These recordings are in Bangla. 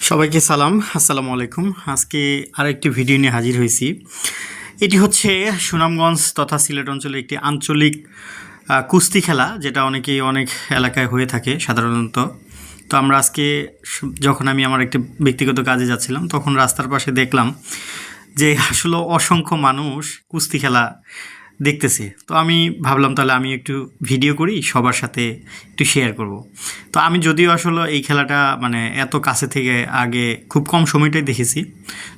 সবাইকে সালাম, আসসালামু আলাইকুম। আজকে আরেকটি ভিডিও নিয়ে হাজির হয়েছি। এটি হচ্ছে সুনামগঞ্জ তথা সিলেট অঞ্চলের একটি আঞ্চলিক কুস্তি খেলা, যেটা অনেক এলাকায় হয়ে থাকে সাধারণত। তো আমরা আজকে যখন আমি আমার একটি ব্যক্তিগত কাজে যাচ্ছিলাম, তখন রাস্তার পাশে দেখলাম যে আসলে অসংখ্য মানুষ কুস্তি খেলা দেখতেছে। তো আমি ভাবলাম তাহলে আমি একটু ভিডিও করি, সবার সাথে একটু শেয়ার করব। তো আমি যদিও আসলে এই খেলাটা এত কাছে থেকে আগে খুব কম সময়টাই দেখেছি।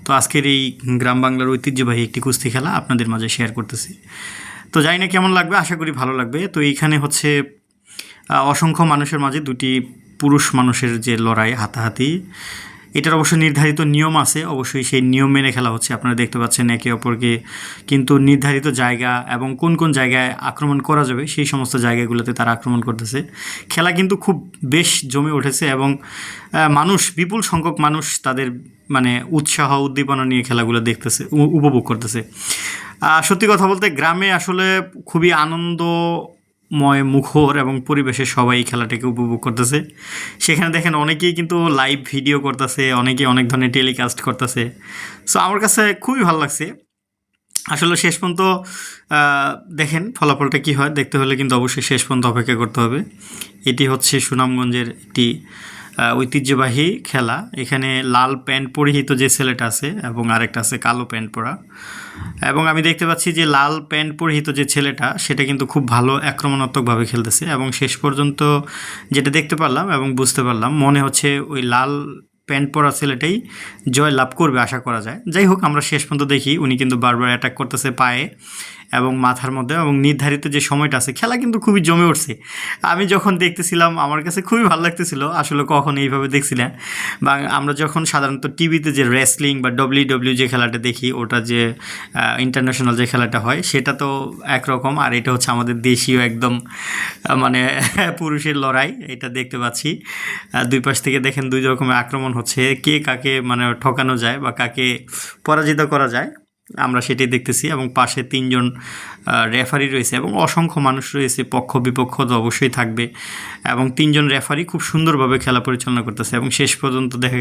তো আজকের এই গ্রাম বাংলার ঐতিহ্যবাহী একটি কুস্তি খেলা আপনাদের মাঝে শেয়ার করতেছি। তো জানি না কেমন লাগবে, আশা করি ভালো লাগবে। তো এইখানে হচ্ছে অসংখ্য মানুষের মাঝে দুটি পুরুষ মানুষের যে লড়াই, হাতাহাতি, এটার অবশ্য নির্ধারিত নিয়ম আছে। অবশ্যই সেই নিয়ম মেনে খেলা হচ্ছে। আপনারা দেখতে পাচ্ছেন একে অপরকে কিন্তু নির্ধারিত জায়গা এবং কোন কোন জায়গায় আক্রমণ করা যাবে সেই সমস্ত জায়গাগুলোতে তারা আক্রমণ করতেছে। খেলা কিন্তু খুব বেশ জমে উঠেছে এবং মানুষ, বিপুল সংখ্যক মানুষ তাদের উৎসাহ উদ্দীপনা নিয়ে খেলাগুলো দেখতেছে, উপভোগ করতেছে। সত্যি কথা বলতে গ্রামে আসলে খুবই আনন্দময় মুখর এবং পরিবেশে সবাই এই খেলাটাকে উপভোগ করতেছে। সেখানে দেখেন অনেকেই কিন্তু লাইভ ভিডিও করতেছে, অনেকেই অনেক ধরনের টেলিকাস্ট করতেছে। সো আমার কাছে খুবই ভালো লাগছে। আসলে শেষ পর্যন্ত দেখেন ফলাফলটা কী হয়, দেখতে হলে কিন্তু অবশ্যই শেষ পর্যন্ত অপেক্ষা করতে হবে। এটি হচ্ছে সুনামগঞ্জের একটি ঐতিহ্যবাহী খেলা। এখানে লাল প্যান্ট পরিহিত যে ছেলেটা আছে এবং আরেকটা আছে কালো প্যান্ট পরা। এবং আমি দেখতে পাচ্ছি যে লাল প্যান্ট পরিহিত যে ছেলেটা, সেটা কিন্তু খুব ভালো আক্রমণাত্মকভাবে খেলতেছে এবং শেষ পর্যন্ত যেটা দেখতে পারলাম এবং বুঝতে পারলাম, মনে হচ্ছে ওই লাল প্যান্ট পরা ছেলেটাই জয় লাভ করবে আশা করা যায়। যাই হোক, আমরা শেষ পর্যন্ত দেখি উনি কিন্তু বারবার অ্যাটাক করতেছে পায়ে এবং মাথার মধ্যে, এবং নির্ধারিত যে সময়টা আছে, খেলা কিন্তু খুবই জমে উঠছে। আমি যখন দেখতেছিলাম আমার কাছে খুবই ভালো লাগতেছিল। আসলে কখন এইভাবে দেখছি না। বা আমরা যখন সাধারণত টিভিতে যে রেসলিং বা ডব্লিউডব্লিউ যে খেলাটা দেখি, ওটা যে ইন্টারন্যাশনাল যে খেলাটা হয়, সেটা তো একরকম, আর এটা হচ্ছে আমাদের দেশীয় একদম মানে পুরুষের লড়াই। এটা দেখতে পাচ্ছি দুই পাশ থেকে দেখেন দুই রকমের আক্রমণ হচ্ছে, কে কাকে ঠকানো যায় বা কাকে পরাজিত করা যায়, আমরা সেটাই দেখতেছি। এবং পাশে তিনজন রেফারি রয়েছে এবং অসংখ্য মানুষ রয়েছে, পক্ষ বিপক্ষ তো অবশ্যই থাকবে। এবং তিনজন রেফারি খুব সুন্দরভাবে খেলা পরিচালনা করতেছে এবং শেষ পর্যন্ত দেখা